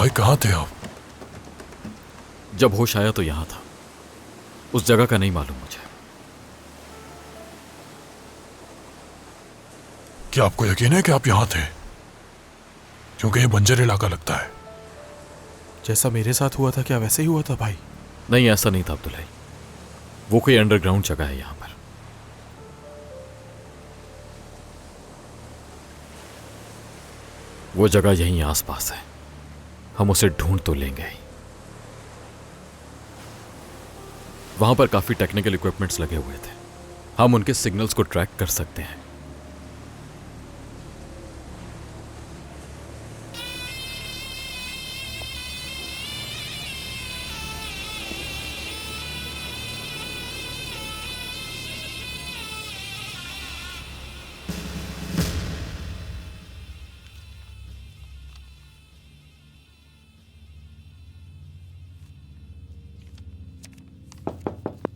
भाई कहाँ थे आप? जब होश आया तो यहां था। उस जगह का नहीं मालूम मुझे। क्या आपको यकीन है कि आप यहां थे? क्योंकि ये बंजर इलाका लगता है। जैसा मेरे साथ हुआ था क्या वैसे ही हुआ था भाई? नहीं, ऐसा नहीं था अब्दुल भाई। वो कोई अंडरग्राउंड जगह है यहां पर। वो जगह यहीं आसपास है। हम उसे ढूंढ तो लेंगे ही। वहां पर काफी टेक्निकल इक्विपमेंट्स लगे हुए थे। हम उनके सिग्नल्स को ट्रैक कर सकते हैं।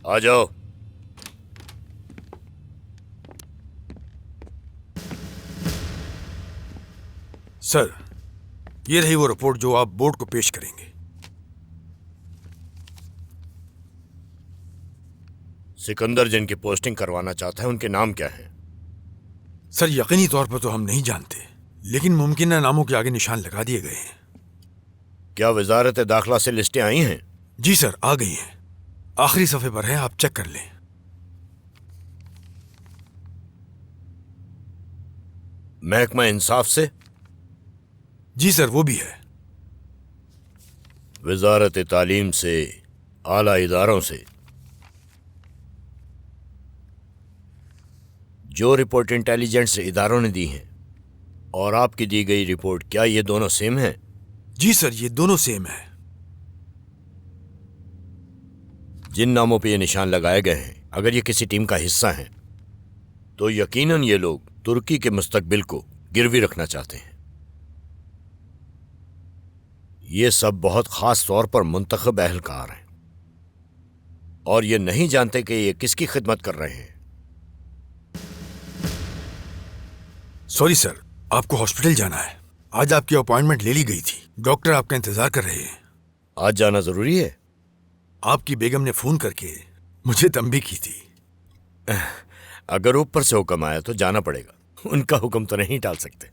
आ जाओ। सर, ये रही वो रिपोर्ट जो आप बोर्ड को पेश करेंगे। सिकंदर जिनकी पोस्टिंग करवाना चाहता है उनके नाम क्या हैं? सर, यकीनी तौर पर तो हम नहीं जानते, लेकिन मुमकिन नामों के आगे निशान लगा दिए गए हैं। क्या वजारत दाखिला से लिस्टें आई हैं? जी सर, आ गई हैं। आखिरी सफ़े पर है, आप चेक कर लें। महकमा इंसाफ से? जी सर, वो भी है। वजारत तालीम से? आला इदारों से? जो रिपोर्ट इंटेलिजेंस इदारों ने दी है और आपकी दी गई रिपोर्ट, क्या ये दोनों सेम हैं? जी सर, ये दोनों सेम है। जिन नामों पे ये निशान लगाए गए हैं, अगर ये किसी टीम का हिस्सा हैं तो यकीनन ये लोग तुर्की के मुस्तकबिल को गिरवी रखना चाहते हैं। ये सब बहुत खास तौर पर मुंतखब अहलकार हैं और ये नहीं जानते कि ये किसकी खिदमत कर रहे हैं। सॉरी सर, आपको हॉस्पिटल जाना है। आज आपकी अपॉइंटमेंट ले ली गई थी। डॉक्टर आपका इंतजार कर रहे हैं। आज जाना जरूरी है? आपकी बेगम ने फोन करके मुझे तंबी की थी। अगर ऊपर से हुक्म आया तो जाना पड़ेगा। उनका हुक्म तो नहीं टाल सकते।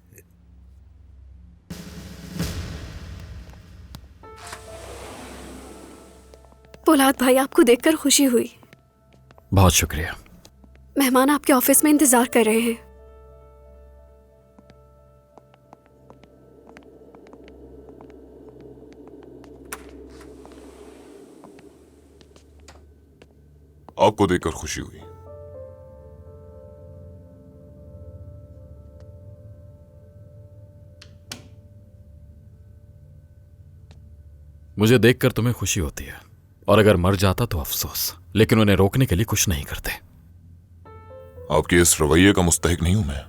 पोलाद भाई, आपको देखकर खुशी हुई। बहुत शुक्रिया। मेहमान आपके ऑफिस में इंतजार कर रहे हैं। आपको देखकर खुशी हुई। मुझे देखकर तुम्हें खुशी होती है, और अगर मर जाता तो अफसोस, लेकिन उन्हें रोकने के लिए कुछ नहीं करते। आपके इस रवैये का मुस्तहिक नहीं हूं मैं।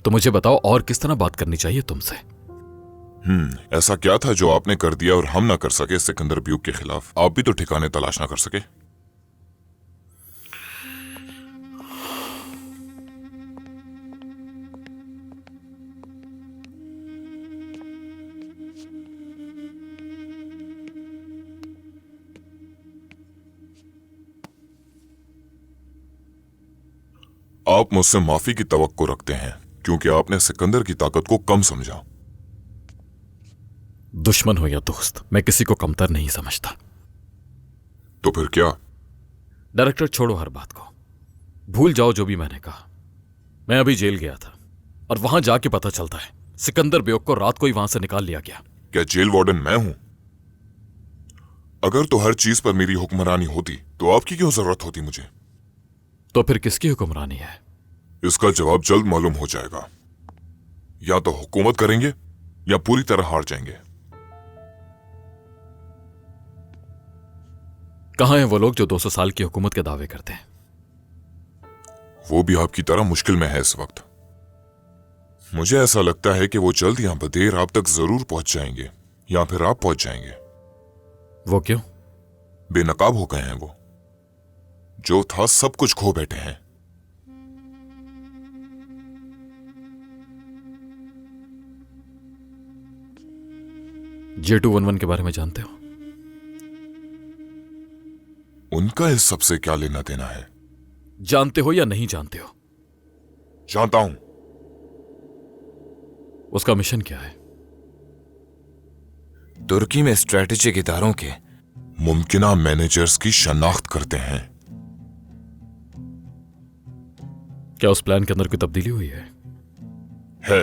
तो मुझे बताओ, और किस तरह बात करनी चाहिए तुमसे? ऐसा क्या था जो आपने कर दिया और हम ना कर सके सिकंदर ब्यूक के खिलाफ? आप भी तो ठिकाने तलाश ना कर सके। आप मुझसे माफी की तवक्को रखते हैं क्योंकि आपने सिकंदर की ताकत को कम समझा। दुश्मन हो या दोस्त, मैं किसी को कमतर नहीं समझता। तो फिर क्या? डायरेक्टर, छोड़ो हर बात को। भूल जाओ जो भी मैंने कहा। मैं अभी जेल गया था और वहां जाके पता चलता है सिकंदर बेवक को रात को ही वहां से निकाल लिया गया। क्या जेल वार्डन मैं हूं? अगर तो हर चीज पर मेरी हुक्मरानी होती तो आपकी क्यों जरूरत होती मुझे? तो फिर किसकी हुक्मरानी है? इसका जवाब जल्द मालूम हो जाएगा। या तो हुकूमत करेंगे या पूरी तरह हार जाएंगे। कहां हैं वो लोग जो 200 साल की हुकूमत के दावे करते हैं? वो भी आपकी तरह मुश्किल में है इस वक्त। मुझे ऐसा लगता है कि वो जल्द या बदेर आप तक जरूर पहुंच जाएंगे, या फिर आप पहुंच जाएंगे। वो क्यों? बेनकाब हो गए हैं वो। जो था सब कुछ खो बैठे हैं। J211 के बारे में जानते हो? उनका इस सबसे क्या लेना देना है? जानते हो या नहीं जानते हो? जानता हूं। उसका मिशन क्या है? तुर्की में स्ट्रेटेजिक इदारों के मुमकिना मैनेजर्स की शनाख्त करते हैं। क्या उस प्लान के अंदर कोई तब्दीली हुई है? है,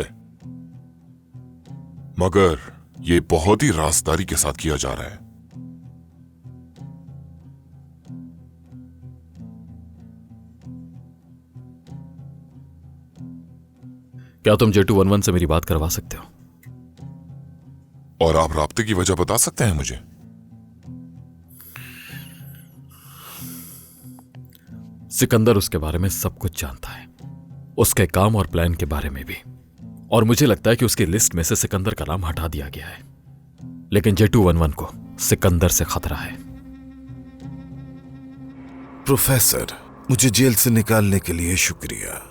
मगर यह बहुत ही राजदारी के साथ किया जा रहा है। क्या तुम J211 से मेरी बात करवा सकते हो? और आप राब्ते की वजह बता सकते हैं मुझे? सिकंदर उसके बारे में सब कुछ जानता है, उसके काम और प्लान के बारे में भी। और मुझे लगता है कि उसकी लिस्ट में से सिकंदर का नाम हटा दिया गया है। लेकिन J211 को सिकंदर से खतरा है। प्रोफेसर, मुझे जेल से निकालने के लिए शुक्रिया।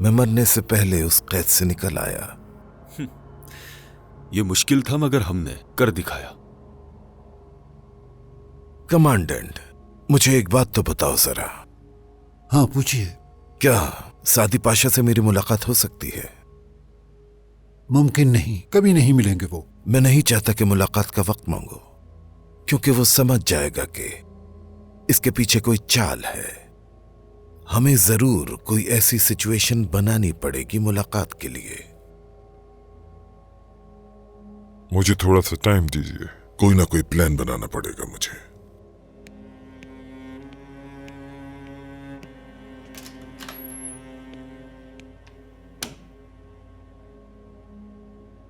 मैं मरने से पहले उस कैद से निकल आया। ये मुश्किल था मगर हमने कर दिखाया। कमांडेंट, मुझे एक बात तो बताओ जरा। हाँ पूछिए। क्या सादी पाशा से मेरी मुलाकात हो सकती है? मुमकिन नहीं, कभी नहीं मिलेंगे वो। मैं नहीं चाहता कि मुलाकात का वक्त मांगो, क्योंकि वो समझ जाएगा कि इसके पीछे कोई चाल है। हमें जरूर कोई ऐसी सिचुएशन बनानी पड़ेगी मुलाकात के लिए। मुझे थोड़ा सा टाइम दीजिए, कोई ना कोई प्लान बनाना पड़ेगा मुझे।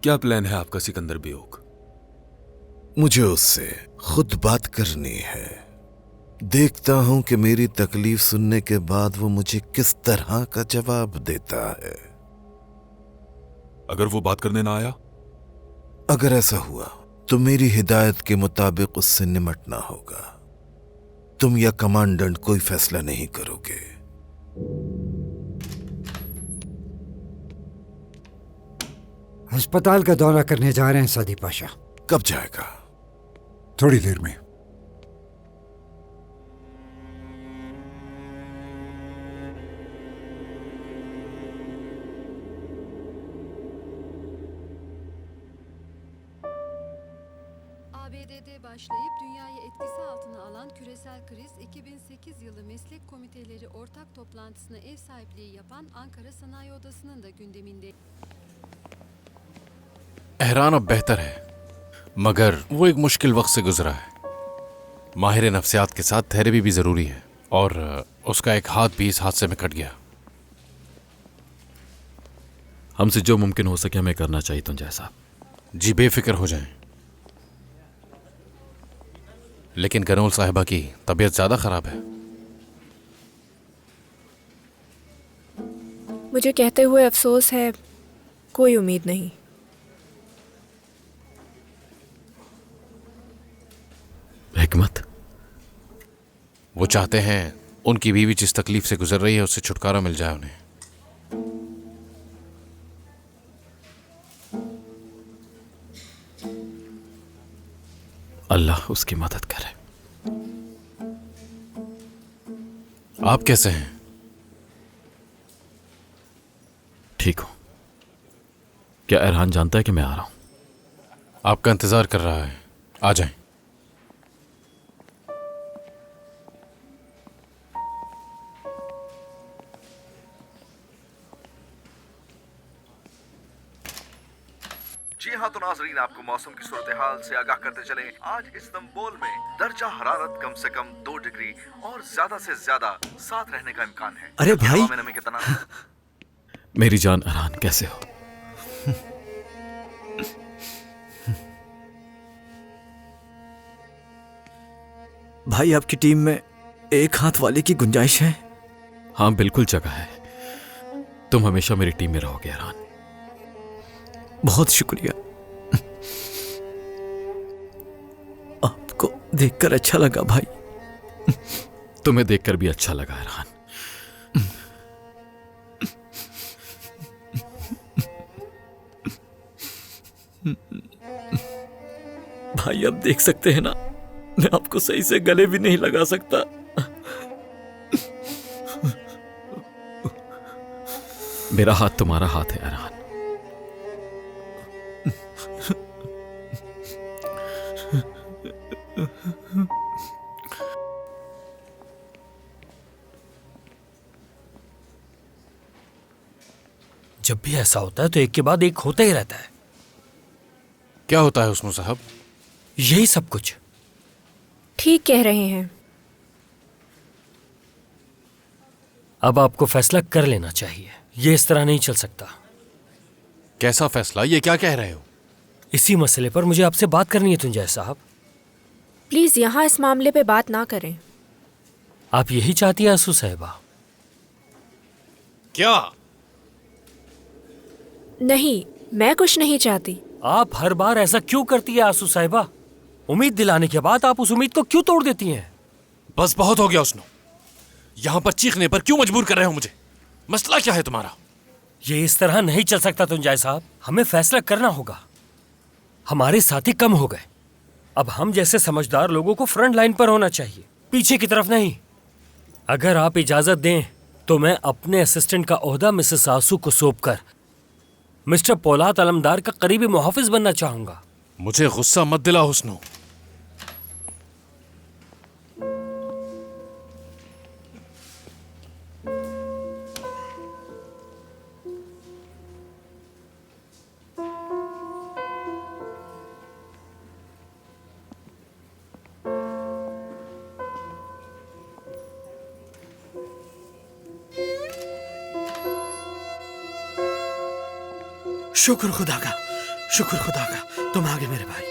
क्या प्लान है आपका सिकंदर बेओक? मुझे उससे खुद बात करनी है। देखता हूं कि मेरी तकलीफ सुनने के बाद वो मुझे किस तरह का जवाब देता है। अगर वो बात करने ना आया? अगर ऐसा हुआ तो मेरी हिदायत के मुताबिक उससे निमटना होगा। तुम या कमांडेंट कोई फैसला नहीं करोगे। अस्पताल का दौरा करने जा रहे हैं सादी पाशा। कब जाएगा? थोड़ी देर में। ABD'de başlayıp dünyayı etkisi altına alan küresel kriz 2008 yılı meslek komiteleri ortak toplantısına ev sahipliği yapan Ankara Sanayi Odası'nın da gündeminde. एहरान अब बेहतर है, मगर वो एक मुश्किल वक्त से गुजरा है। माहिर नफ्सियात के साथ थेरेपी भी ज़रूरी है, और उसका एक हाथ भी इस हादसे में कट गया। हमसे जो मुमकिन हो सके हमें करना चाहिए तुम जैसा। जी बेफिक्र हो जाएं। लेकिन कनौल साहिबा की तबीयत ज़्यादा ख़राब है। मुझे कहते हुए अफसोस है, कोई उम्मीद नहीं। हिकमत, वो चाहते हैं उनकी बीवी जिस तकलीफ से गुजर रही है उससे छुटकारा मिल जाए उन्हें। अल्लाह उसकी मदद करे। आप कैसे हैं? ठीक हूं। क्या एरहान जानता है कि मैं आ रहा हूं? आपका इंतजार कर रहा है, आ जाएं। जी हाँ, तो नाजरीन आपको मौसम की सूरत हाल से आगाह करते चले। आज इस्तांबुल में दर्जा हरारत कम से कम 2 डिग्री और ज्यादा से ज्यादा 7 रहने का इम्कान है। अरे भाई, हवा में नमी कितना? मेरी जान अरहान, कैसे हो? भाई, आपकी टीम में एक हाथ वाले की गुंजाइश है? हाँ, बिल्कुल जगह है। तुम हमेशा मेरी टीम में रहोगे अरहान। बहुत शुक्रिया। आपको देखकर अच्छा लगा भाई। तुम्हें देखकर भी अच्छा लगा अरहान। भाई अब देख सकते हैं ना, मैं आपको सही से गले भी नहीं लगा सकता। मेरा हाथ तुम्हारा हाथ है अरहान। जब भी ऐसा होता है तो एक के बाद एक होता ही रहता है। क्या होता है उस्मान साहब? यही सब कुछ। ठीक कह रहे हैं। अब आपको फैसला कर लेना चाहिए, ये इस तरह नहीं चल सकता। कैसा फैसला? ये क्या कह रहे हो? इसी मसले पर मुझे आपसे बात करनी है तुंजय साहब। प्लीज यहाँ इस मामले पे बात ना करें। आप यही चाहती हैं आंसू साहिबा? क्या? नहीं, मैं कुछ नहीं चाहती। आप हर बार ऐसा क्यों करती है आंसू साहिबा? उम्मीद दिलाने के बाद आप उस उम्मीद को क्यों तोड़ देती हैं? बस बहुत हो गया उसने। यहां पर चीखने पर क्यों मजबूर कर रहे हो मुझे? मसला क्या है तुम्हारा? ये इस तरह नहीं चल सकता तुंजय साहब। हमें फैसला करना होगा। हमारे साथी कम हो गए। अब हम जैसे समझदार लोगों को फ्रंट लाइन पर होना चाहिए, पीछे की तरफ नहीं। अगर आप इजाजत दें तो मैं अपने असिस्टेंट का ओहदा मिसेस आंसू को सौंपकर मिस्टर पोलाद अलमदार का करीबी मुहाफिज बनना चाहूंगा। मुझे गुस्सा मत दिला हुस्नो। शुक्र खुदा का, शुक्र खुदा का, तुम आ गए मेरे भाई।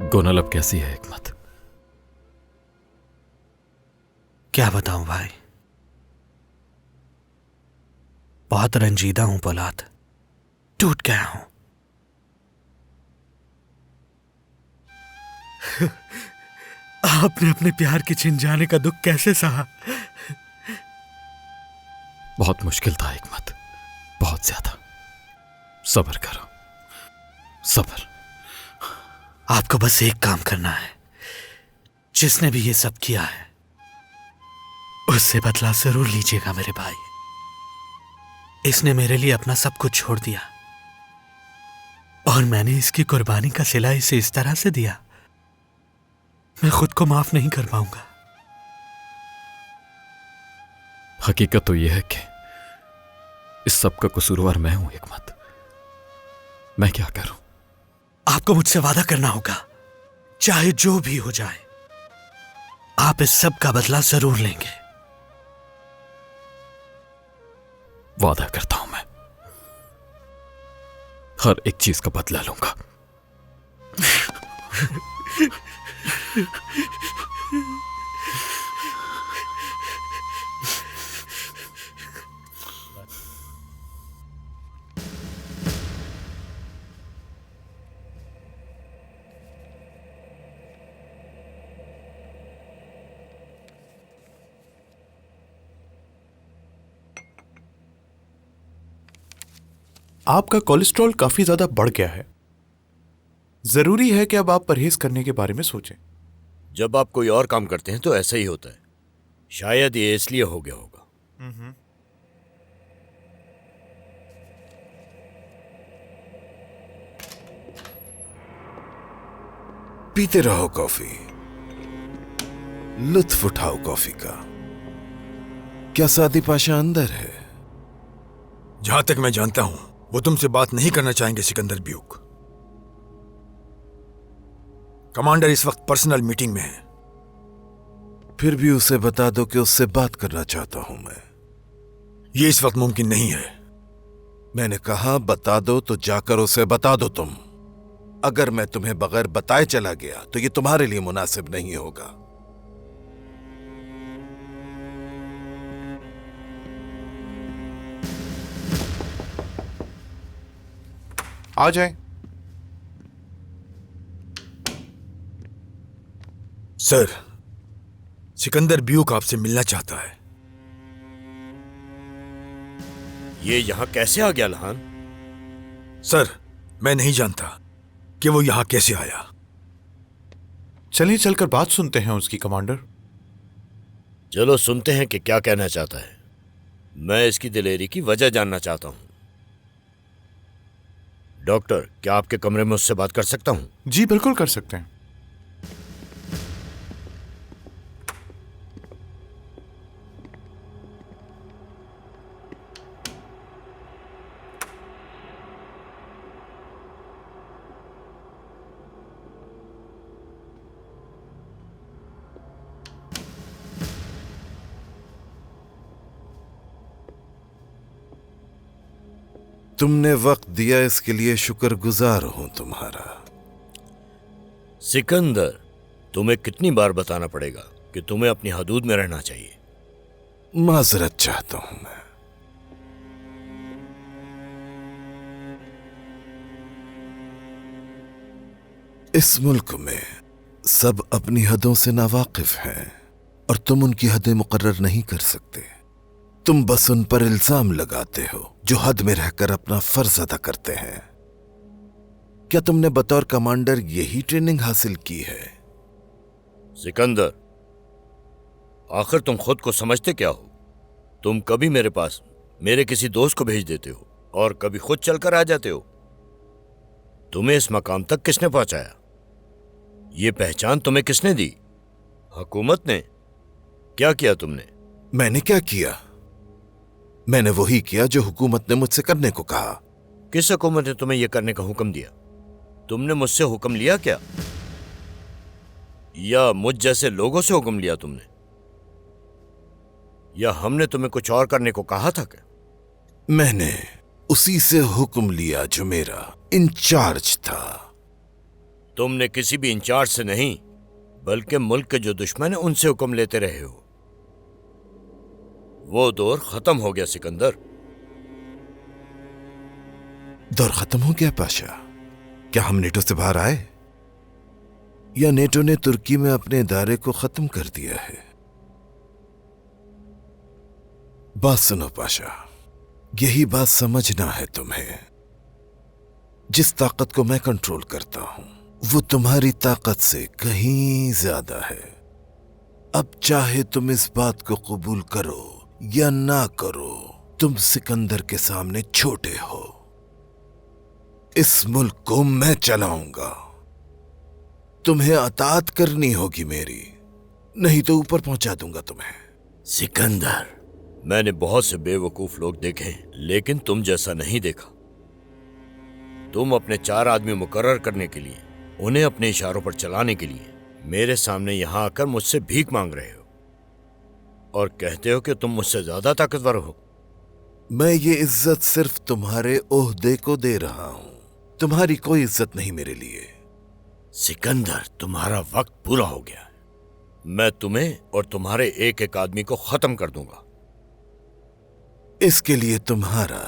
गोनल अब कैसी है हिकमत? क्या बताऊं भाई, बहुत रंजीदा हूं पोलाद, टूट गया हूं। आपने अपने प्यार के छिन जाने का दुख कैसे सहा? बहुत मुश्किल था हिकमत, बहुत ज्यादा। सब्र करो, सब्र। आपको बस एक काम करना है। जिसने भी ये सब किया है उससे बदला जरूर लीजिएगा मेरे भाई। इसने मेरे लिए अपना सब कुछ छोड़ दिया और मैंने इसकी कुर्बानी का सिला इसे इस तरह से दिया, मैं खुद को माफ नहीं कर पाऊंगा। हकीकत तो यह है कि इस सब का कसूरवार मैं हूं हिकमत। मैं क्या करूं? आपको मुझसे वादा करना होगा, चाहे जो भी हो जाए आप इस सब का बदला जरूर लेंगे। वादा करता हूं मैं हर एक चीज का बदला लूंगा। आपका कोलेस्ट्रॉल काफी ज्यादा बढ़ गया है। जरूरी है कि अब आप परहेज करने के बारे में सोचें। जब आप कोई और काम करते हैं तो ऐसा ही होता है। शायद ये इसलिए हो गया होगा। पीते रहो कॉफी, लुत्फ उठाओ कॉफी का। क्या सादी पाशा अंदर है? जहां तक मैं जानता हूं वो तुमसे बात नहीं करना चाहेंगे सिकंदर ब्यूक। कमांडर इस वक्त पर्सनल मीटिंग में है। फिर भी उसे बता दो कि उससे बात करना चाहता हूं मैं। ये इस वक्त मुमकिन नहीं है। मैंने कहा बता दो तो जाकर उसे बता दो तुम। अगर मैं तुम्हें बगैर बताए चला गया तो ये तुम्हारे लिए मुनासिब नहीं होगा। आ जाए। सर, सिकंदर ब्यूक आपसे मिलना चाहता है। ये यहां कैसे आ गया लहान? सर, मैं नहीं जानता कि वो यहां कैसे आया। चलिए चलकर बात सुनते हैं उसकी, कमांडर। चलो सुनते हैं कि क्या कहना चाहता है। मैं इसकी दिलेरी की वजह जानना चाहता हूं। डॉक्टर, क्या आपके कमरे में उससे बात कर सकता हूं? जी बिल्कुल कर सकते हैं। तुमने वक्त दिया, इसके लिए शुक्रगुजार हूं तुम्हारा। सिकंदर, तुम्हें कितनी बार बताना पड़ेगा कि तुम्हें अपनी हदूद में रहना चाहिए? माजरत चाहता हूं मैं। इस मुल्क में सब अपनी हदों से नावाकिफ हैं और तुम उनकी हदें मुकर्रर नहीं कर सकते। तुम बस उन पर इल्जाम लगाते हो जो हद में रहकर अपना फर्ज अदा करते हैं। क्या तुमने बतौर कमांडर यही ट्रेनिंग हासिल की है? सिकंदर, आखिर तुम खुद को समझते क्या हो? तुम कभी मेरे पास मेरे किसी दोस्त को भेज देते हो और कभी खुद चलकर आ जाते हो। तुम्हें इस मकाम तक किसने पहुंचाया? ये पहचान तुम्हें किसने दी? हुकूमत ने? क्या किया तुमने? मैंने क्या किया? मैंने वही किया जो हुकूमत ने मुझसे करने को कहा। किस हुकूमत ने तुम्हें यह करने का हुक्म दिया? तुमने मुझसे हुक्म लिया क्या? या मुझ जैसे लोगों से हुक्म लिया तुमने? या हमने तुम्हें कुछ और करने को कहा था क्या? मैंने उसी से हुक्म लिया जो मेरा इंचार्ज था। तुमने किसी भी इंचार्ज से नहीं, बल्कि मुल्क के जो दुश्मन है उनसे हुक्म लेते रहे हो। वो दौर खत्म हो गया सिकंदर। दौर खत्म हो गया पाशा? क्या हम नेटो से बाहर आए या नेटो ने तुर्की में अपने इदारे को खत्म कर दिया है? बात सुनो पाशा, यही बात समझना है तुम्हें। जिस ताकत को मैं कंट्रोल करता हूं वो तुम्हारी ताकत से कहीं ज्यादा है। अब चाहे तुम इस बात को कबूल करो या ना करो, तुम सिकंदर के सामने छोटे हो। इस मुल्क को मैं चलाऊंगा। तुम्हें अतात करनी होगी मेरी, नहीं तो ऊपर पहुंचा दूंगा तुम्हें। सिकंदर, मैंने बहुत से बेवकूफ लोग देखे हैं, लेकिन तुम जैसा नहीं देखा। तुम अपने 4 आदमी मुकर्रर करने के लिए, उन्हें अपने इशारों पर चलाने के लिए मेरे सामने यहां आकर मुझसे भीख मांग रहे हो और कहते हो कि तुम मुझसे ज्यादा ताकतवर हो। मैं ये इज्जत सिर्फ तुम्हारे ओहदे को दे रहा हूं, तुम्हारी कोई इज्जत नहीं मेरे लिए। सिकंदर, तुम्हारा वक्त पूरा हो गया है। मैं तुम्हें और तुम्हारे एक एक आदमी को खत्म कर दूंगा। इसके लिए तुम्हारा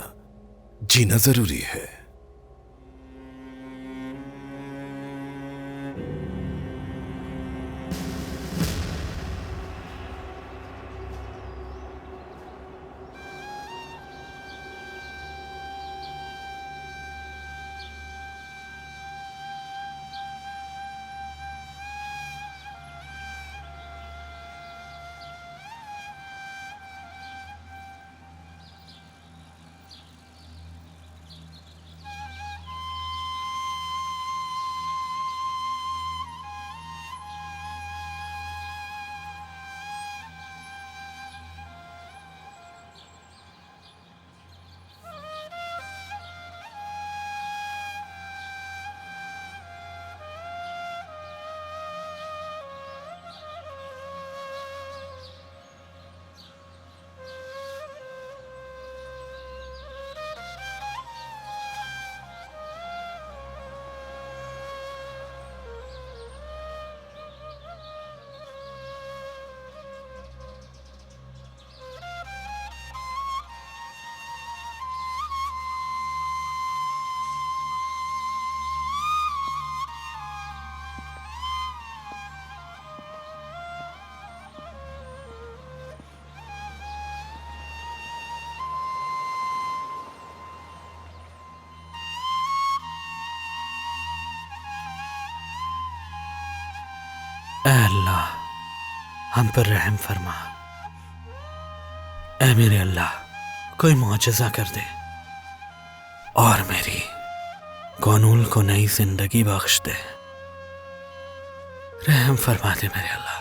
जीना जरूरी है। ऐ अल्लाह, हम पर रहम फरमा। ऐ मेरे अल्लाह, कोई मुआजिजा कर दे और मेरी कौनूल को नई जिंदगी बख्श दे। रहम फरमा दे मेरे अल्लाह,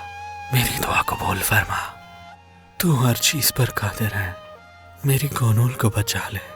मेरी दुआ कबूल फरमा। तू हर चीज पर कादिर है, मेरी कौनूल को बचा ले।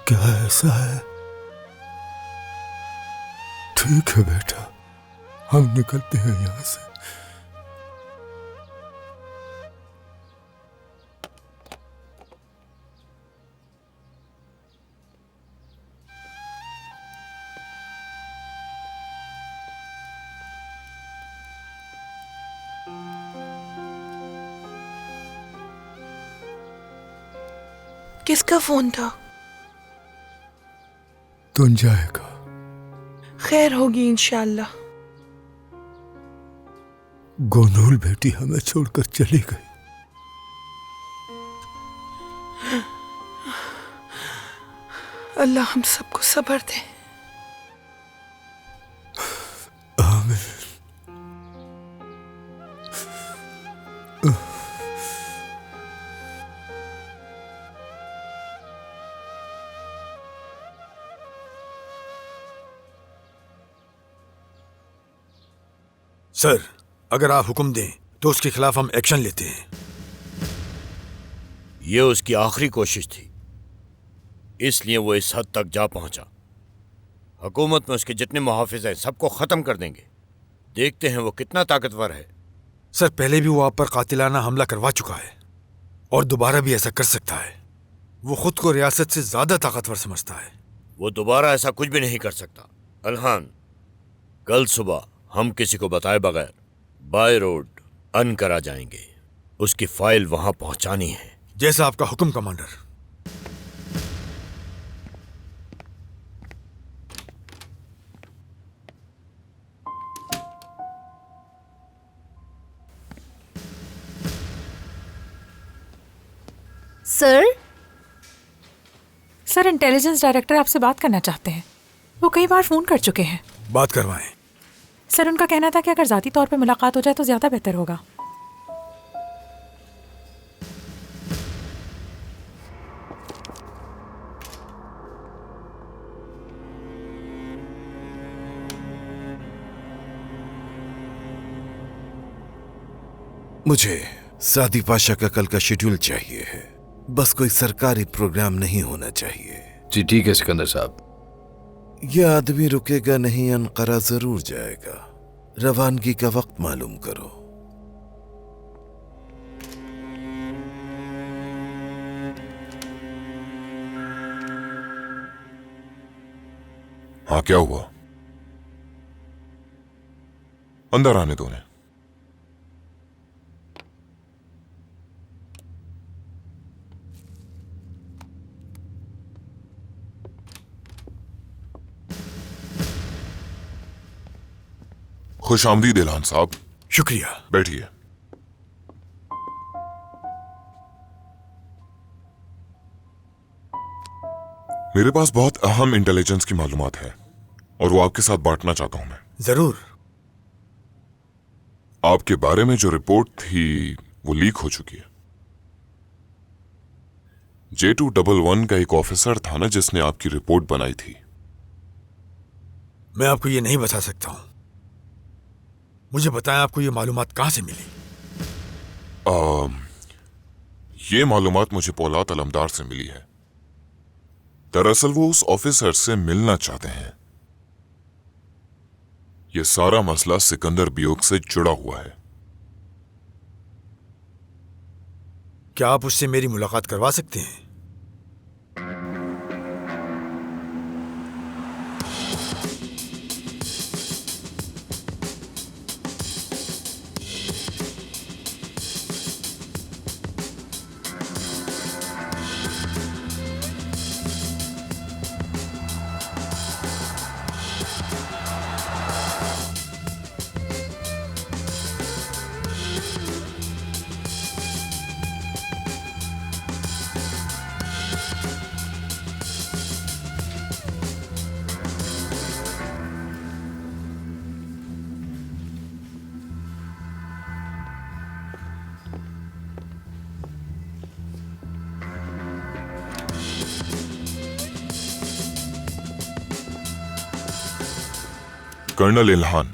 क्या ऐसा है? ठीक है बेटा, हम निकलते हैं यहां से। किसका फोन था? तुंजाए का। खैर होगी इंशाअल्लाह। गोनूल बेटी हमें छोड़कर चली गई। अल्लाह हम सबको सब्र दे। आमीन। सर, अगर आप हुक्म दें तो उसके खिलाफ हम एक्शन लेते हैं। ये उसकी आखिरी कोशिश थी, इसलिए वो इस हद तक जा पहुंचा। हुकूमत में उसके जितने मुहाफिज हैं सबको खत्म कर देंगे। देखते हैं वो कितना ताकतवर है। सर, पहले भी वो आप पर कातिलाना हमला करवा चुका है और दोबारा भी ऐसा कर सकता है। वो खुद को रियासत से ज्यादा ताकतवर समझता है। वो दोबारा ऐसा कुछ भी नहीं कर सकता। अल्हान, कल सुबह हम किसी को बताए बगैर बाय रोड अनकरा जाएंगे। उसकी फाइल वहां पहुंचानी है। जैसा आपका हुक्म कमांडर। सर, इंटेलिजेंस डायरेक्टर आपसे बात करना चाहते हैं। वो कई बार फोन कर चुके हैं। बात करवाएं। सर, उनका कहना था कि अगर ज़ाती तौर पे मुलाकात हो जाए तो ज़्यादा बेहतर होगा। मुझे सादी पाशा का कल का शेड्यूल चाहिए है। बस कोई सरकारी प्रोग्राम नहीं होना चाहिए। जी ठीक है सिकंदर साहब। यह आदमी रुकेगा नहीं, अनकरा जरूर जाएगा। रवानगी का वक्त मालूम करो। हाँ, क्या हुआ? अंदर आने दो उन्हें। खुश आमदीद इल्हान साहब। शुक्रिया। बैठिए। मेरे पास बहुत अहम इंटेलिजेंस की मालूमात है और वो आपके साथ बांटना चाहता हूं मैं। जरूर। आपके बारे में जो रिपोर्ट थी वो लीक हो चुकी है। J211 का एक ऑफिसर था ना जिसने आपकी रिपोर्ट बनाई थी। मैं आपको ये नहीं बता सकता हूं। मुझे बताएं, आपको ये मालूमात कहां से मिली? ये मालूमात मुझे पौलात अलमदार से मिली है। दरअसल वो उस ऑफिसर से मिलना चाहते हैं। ये सारा मसला सिकंदर बियोक से जुड़ा हुआ है। क्या आप उससे मेरी मुलाकात करवा सकते हैं? कर्नल इल्हान,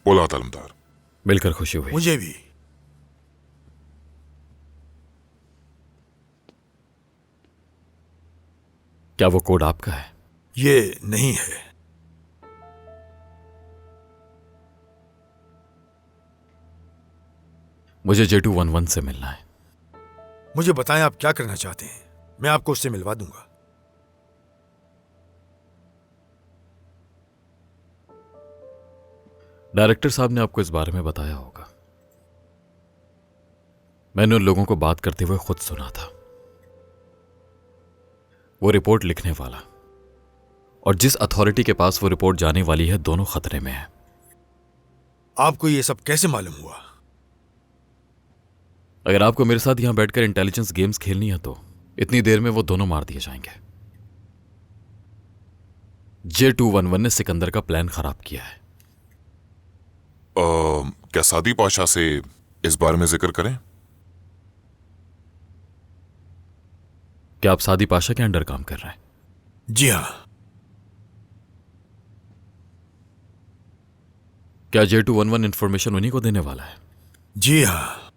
पोलाद अलमदार। मिलकर खुशी हुई। मुझे भी। क्या वो कोड आपका है? ये नहीं है। मुझे J211 से मिलना है। मुझे बताएं आप क्या करना चाहते हैं, मैं आपको उससे मिलवा दूंगा। डायरेक्टर साहब ने आपको इस बारे में बताया होगा। मैंने उन लोगों को बात करते हुए खुद सुना था। वो रिपोर्ट लिखने वाला और जिस अथॉरिटी के पास वो रिपोर्ट जाने वाली है, दोनों खतरे में है। आपको ये सब कैसे मालूम हुआ? अगर आपको मेरे साथ यहां बैठकर इंटेलिजेंस गेम्स खेलनी है तो इतनी देर में वो दोनों मार दिए जाएंगे। J211 ने सिकंदर का प्लान खराब किया है। क्या सादी पाशा से इस बारे में जिक्र करें? क्या आप सादी पाशा के अंडर काम कर रहे हैं? जी हां। क्या J211 इंफॉर्मेशन उन्हीं को देने वाला है? जी हां।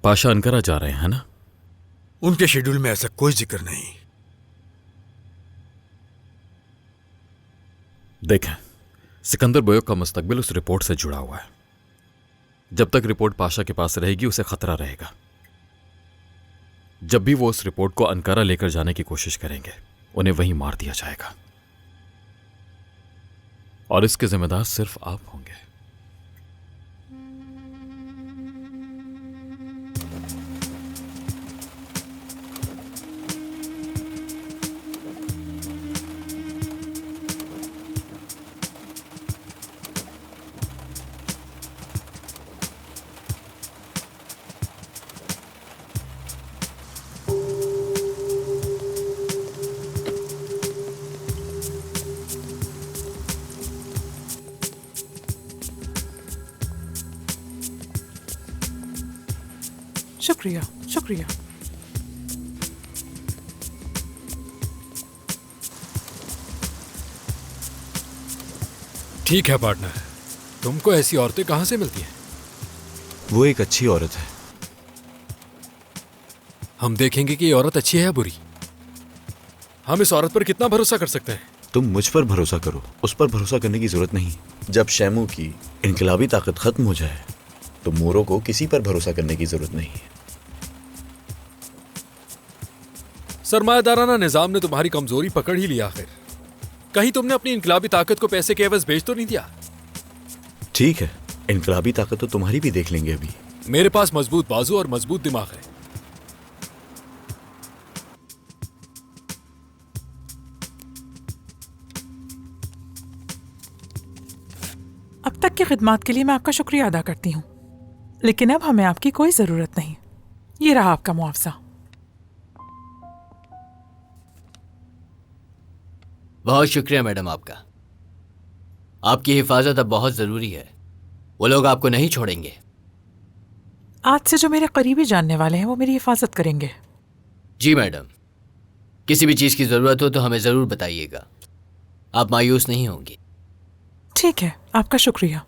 पाशा अंकारा जा रहे हैं ना? उनके शेड्यूल में ऐसा कोई जिक्र नहीं। देखें, सिकंदर बोयोक का मुस्तकबिल उस रिपोर्ट से जुड़ा हुआ है। जब तक रिपोर्ट पाशा के पास रहेगी, उसे खतरा रहेगा। जब भी वो उस रिपोर्ट को अंकारा लेकर जाने की कोशिश करेंगे, उन्हें वहीं मार दिया जाएगा। और इसके जिम्मेदार सिर्फ आप होंगे। शुक्रिया, शुक्रिया। ठीक है पार्टनर, तुमको ऐसी औरतें कहां से मिलती हैं? वो एक अच्छी औरत है। हम देखेंगे कि ये औरत अच्छी है या बुरी। हम इस औरत पर कितना भरोसा कर सकते हैं? तुम मुझ पर भरोसा करो, उस पर भरोसा करने की जरूरत नहीं। जब शैमू की इनकलाबी ताकत खत्म हो जाए तो मोरो को किसी पर भरोसा करने की जरूरत नहीं है। सरमायादाराना निजाम ने तुम्हारी कमजोरी पकड़ ही लिया। आखिर कहीं तुमने अपनी इनकलाबी ताकत को पैसे के एवज बेच तो नहीं दिया? ठीक है, इनकलाबी ताकत तो तुम्हारी भी देख लेंगे अभी। मेरे पास मजबूत बाजू और मजबूत दिमाग है। अब तक की खिदमत के लिए मैं आपका शुक्रिया अदा करती हूँ, लेकिन अब हमें आपकी कोई जरूरत नहीं। ये रहा आपका मुआवजा। बहुत शुक्रिया मैडम आपका। आपकी हिफाजत अब बहुत जरूरी है। वो लोग आपको नहीं छोड़ेंगे। आज से जो मेरे करीबी जानने वाले हैं वो मेरी हिफाजत करेंगे। जी मैडम, किसी भी चीज की जरूरत हो तो हमें जरूर बताइएगा। आप मायूस नहीं होंगी। ठीक है, आपका शुक्रिया।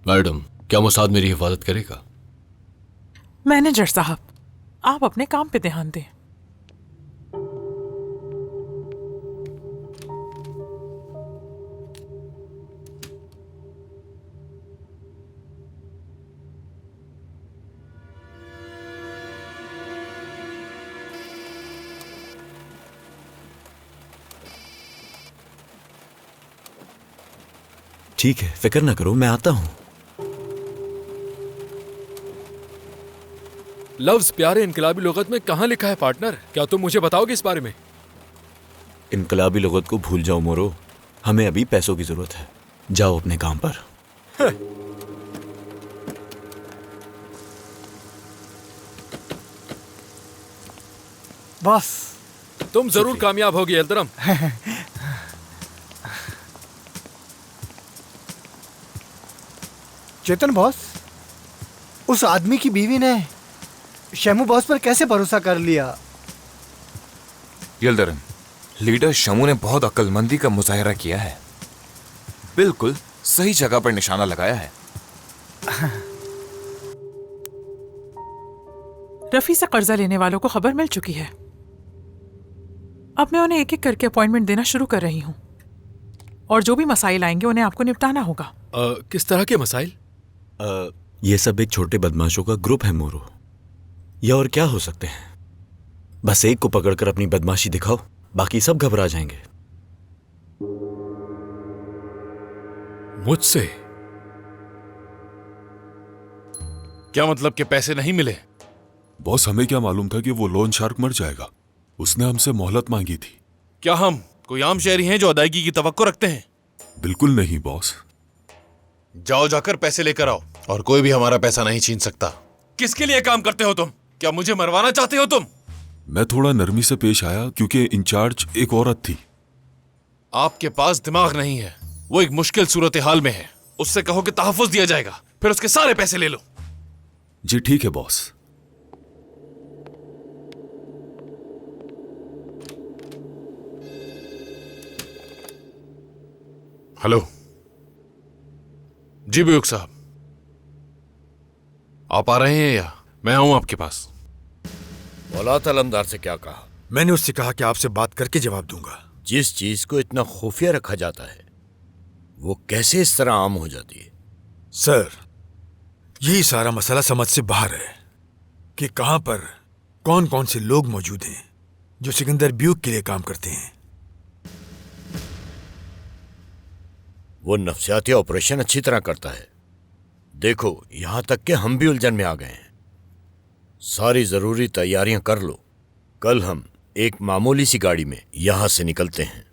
मैडम, क्या मुसाद मेरी हिफाजत करेगा? मैनेजर साहब, आप अपने काम पे ध्यान दें। ठीक है, फिक्र ना करो, मैं आता हूं। लफ्ज प्यारे इनकलाबी लुगत में कहाँ लिखा है पार्टनर? क्या तुम मुझे बताओगे इस बारे में? इनकलाबी लुगत को भूल जाओ मोरो, हमें अभी पैसों की जरूरत है। जाओ अपने काम पर। बस तुम जरूर कामयाब होगी एल्तरम। चेतन बॉस, उस आदमी की बीवी ने शमू बॉस पर कैसे भरोसा कर लिया? यल्दरन, लीडर शमू ने बहुत अक्लमंदी का मुजाहरा किया है। बिल्कुल सही जगह पर निशाना लगाया है। रफी से कर्जा लेने वालों को खबर मिल चुकी है। अब मैं उन्हें एक एक करके अपॉइंटमेंट देना शुरू कर रही हूँ, और जो भी मसाइल आएंगे उन्हें आपको निपटाना होगा। किस तरह के मसाइल? ये सब एक छोटे बदमाशों का ग्रुप है मोरो। या और क्या हो सकते हैं? बस एक को पकड़कर अपनी बदमाशी दिखाओ, बाकी सब घबरा जाएंगे। मुझसे? क्या मतलब कि पैसे नहीं मिले? बॉस, हमें क्या मालूम था कि वो लोन शार्क मर जाएगा। उसने हमसे मोहलत मांगी थी। क्या हम कोई आम शहरी हैं जो अदायगी की तवक्को रखते हैं? बिल्कुल नहीं बॉस। जाओ जाकर पैसे लेकर आओ, और कोई भी हमारा पैसा नहीं छीन सकता। किसके लिए काम करते हो तुम? क्या मुझे मरवाना चाहते हो तुम? मैं थोड़ा नरमी से पेश आया क्योंकि इंचार्ज एक औरत थी। आपके पास दिमाग नहीं है। वो एक मुश्किल सूरत हाल में है। उससे कहो कि तहफ्फुज दिया जाएगा, फिर उसके सारे पैसे ले लो। जी ठीक है बॉस। हेलो जी बुयुक साहब, आप आ रहे हैं या मैं आऊं आपके पास? औलाद अलमदार से क्या कहा? मैंने उससे कहा कि आपसे बात करके जवाब दूंगा। जिस चीज को इतना खुफिया रखा जाता है वो कैसे इस तरह आम हो जाती है? सर, यही सारा मसला समझ से बाहर है कि कहां पर कौन कौन से लोग मौजूद हैं जो सिकंदर ब्यूक के लिए काम करते हैं। वो नफ्सियाती ऑपरेशन अच्छी तरह करता है। देखो, यहां तक कि हम भी उलझन में आ गए हैं। सारी जरूरी तैयारियां कर लो। कल हम एक मामूली सी गाड़ी में यहां से निकलते हैं।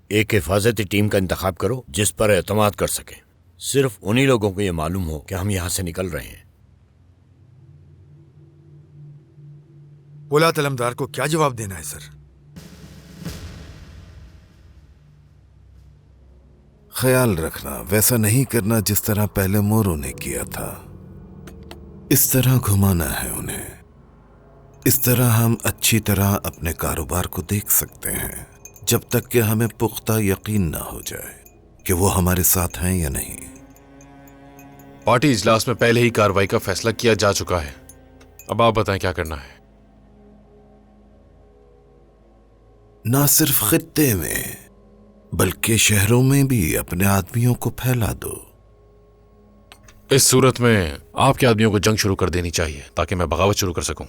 एक हिफाजती टीम का इंतखाब करो जिस पर एतमाद कर सके। सिर्फ उन्हीं लोगों को यह मालूम हो कि हम यहां से निकल रहे हैं। औलाद अलमदार को क्या जवाब देना है सर? ख्याल रखना, वैसा नहीं करना जिस तरह पहले मोरो ने किया था। इस तरह घुमाना है उन्हें। इस तरह हम अच्छी तरह अपने कारोबार को देख सकते हैं, जब तक कि हमें पुख्ता यकीन ना हो जाए कि वो हमारे साथ हैं या नहीं। पार्टी इजलास में पहले ही कार्रवाई का फैसला किया जा चुका है। अब आप बताएं क्या करना है। ना सिर्फ खित्ते में बल्कि शहरों में भी अपने आदमियों को फैला दो। इस सूरत में आपके आदमियों को जंग शुरू कर देनी चाहिए ताकि मैं बगावत शुरू कर सकूं।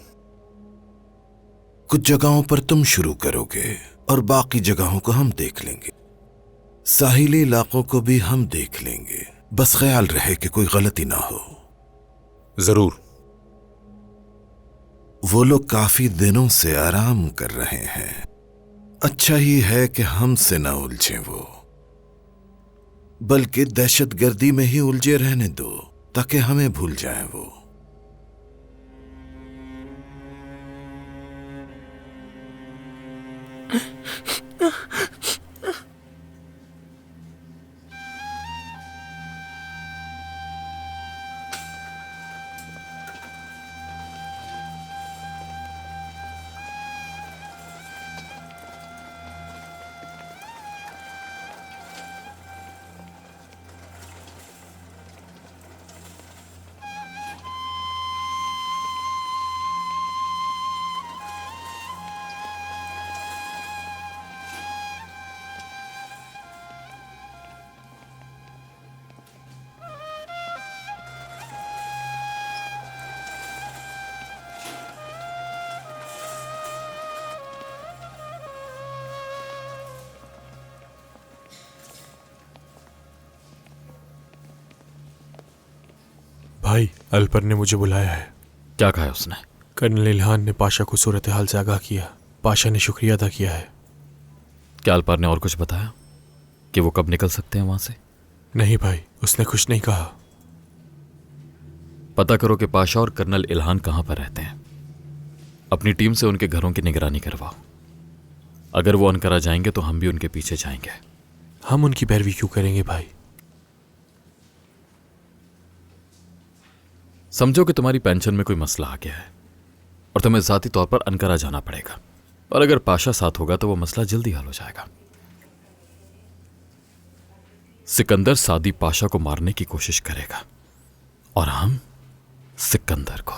कुछ जगहों पर तुम शुरू करोगे और बाकी जगहों को हम देख लेंगे। साहिली इलाकों को भी हम देख लेंगे। बस ख्याल रहे कि कोई गलती ना हो। जरूर। वो लोग काफी दिनों से आराम कर रहे हैं। अच्छा ही है कि हमसे ना उलझे वो, बल्कि दहशतगर्दी में ही उलझे रहने दो ताकि हमें भूल जाए वो। भाई, अल्पर ने मुझे बुलाया है। क्या कहा है उसने? कर्नल इल्हान ने पाशा को सूरत हाल से आगाह किया। पाशा ने शुक्रिया अदा किया है। क्या अल्पर ने और कुछ बताया कि वो कब निकल सकते हैं वहां से? नहीं भाई, उसने कुछ नहीं कहा। पता करो कि पाशा और कर्नल इल्हान कहां पर रहते हैं। अपनी टीम से उनके घरों की निगरानी करवाओ। अगर वो अनकरा जाएंगे तो हम भी उनके पीछे जाएंगे। हम उनकी पैरवी क्यों करेंगे भाई? समझो कि तुम्हारी पेंशन में कोई मसला आ गया है और तुम्हें जाती तौर पर अनकरा जाना पड़ेगा, और अगर पाशा साथ होगा तो वो मसला जल्दी हल हो जाएगा। सिकंदर सादी पाशा को मारने की कोशिश करेगा और हम सिकंदर को।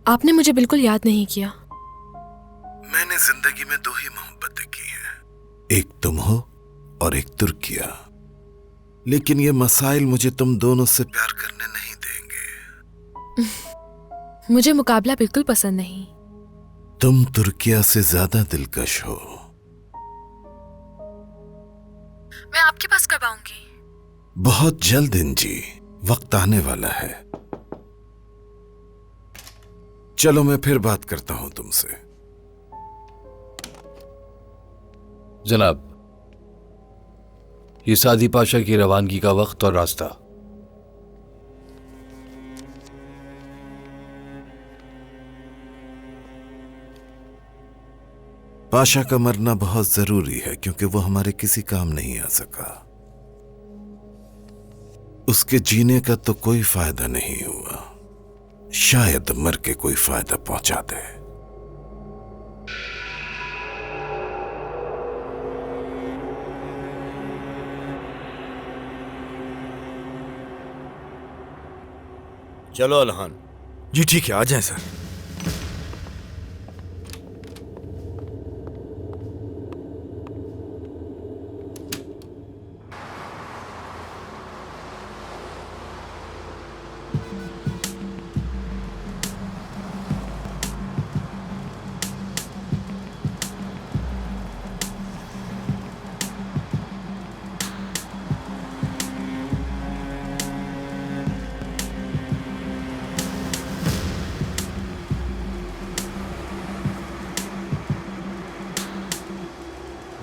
आपने मुझे बिल्कुल याद नहीं किया। मैंने जिंदगी में 2 ही मोहब्बतें की हैं, एक तुम हो और एक तुर्किया। लेकिन ये मसाइल मुझे तुम दोनों से प्यार करने नहीं देंगे। मुझे मुकाबला बिल्कुल पसंद नहीं। तुम तुर्किया से ज्यादा दिलकश हो। मैं आपके पास कब आऊंगी? बहुत जल्द इंजी, वक्त आने वाला है। चलो मैं फिर बात करता हूं तुमसे। जनाब, ये सादी पाशा की रवानगी का वक्त और रास्ता। पाशा का मरना बहुत जरूरी है क्योंकि वो हमारे किसी काम नहीं आ सका। उसके जीने का तो कोई फायदा नहीं हुआ, शायद मर के कोई फायदा पहुंचा दे। चलो अल्हान। जी ठीक है, आ जाएं सर।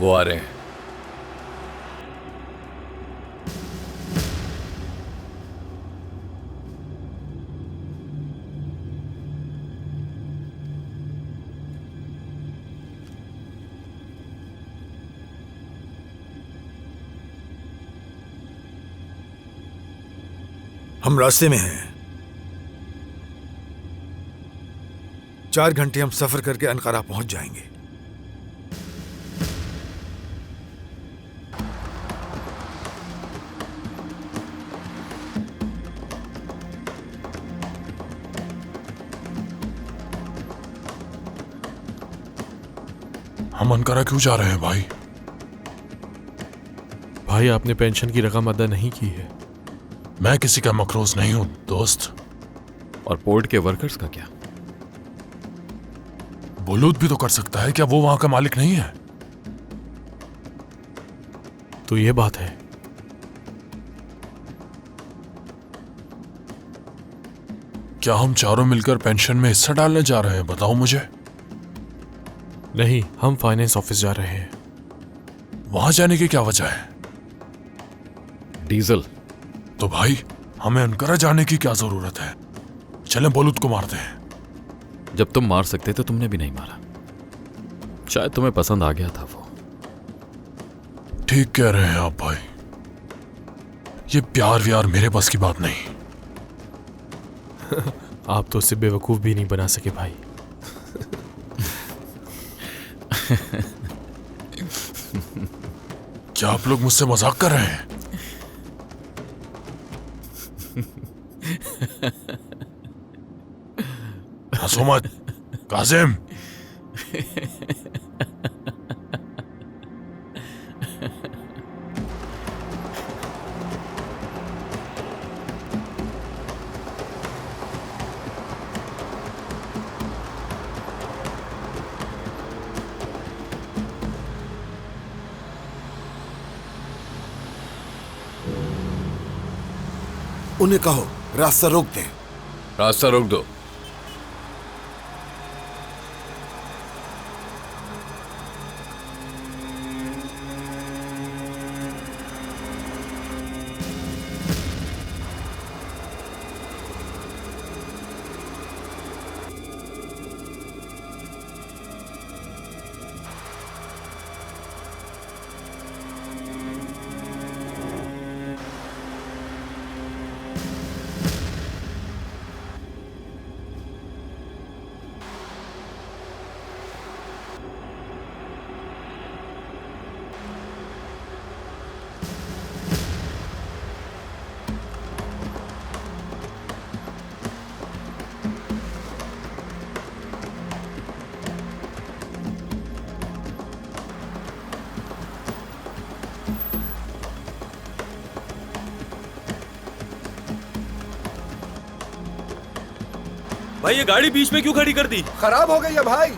वो आ रहे हैं। हम रास्ते में हैं। 4 घंटे हम सफर करके अनकारा पहुंच जाएंगे। हम अनकरा क्यों जा रहे हैं भाई? भाई, आपने पेंशन की रकम अदा नहीं की है। मैं किसी का मखरोज नहीं हूं दोस्त। और पोर्ट के वर्कर्स का क्या? बुलूद भी तो कर सकता है, क्या वो वहां का मालिक नहीं है? तो ये बात है। क्या हम चारों मिलकर पेंशन में हिस्सा डालने जा रहे हैं? बताओ मुझे। नहीं, हम फाइनेंस ऑफिस जा रहे हैं। वहां जाने की क्या वजह है? डीजल। तो भाई, हमें अनकरा जाने की क्या जरूरत है? चलें बुलूद को मारते हैं। जब तुम मार सकते थे तुमने भी नहीं मारा। शायद तुम्हें पसंद आ गया था वो। ठीक कह रहे हैं आप भाई। ये प्यार व्यार मेरे बस की बात नहीं। आप तो उसे बेवकूफ भी नहीं बना सके भाई। क्या आप लोग मुझसे मजाक कर रहे हैं? हंसो मत काजिम। उन्हें कहो रास्ता रोक दे। रास्ता रोक दो। भाई ये गाड़ी बीच में क्यों खड़ी कर दी? खराब हो गई है भाई।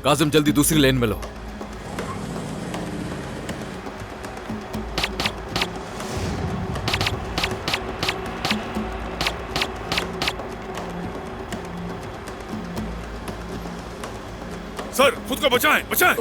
काजिम जल्दी दूसरी लेन में लो। सर खुद को बचाएं, बचाएं।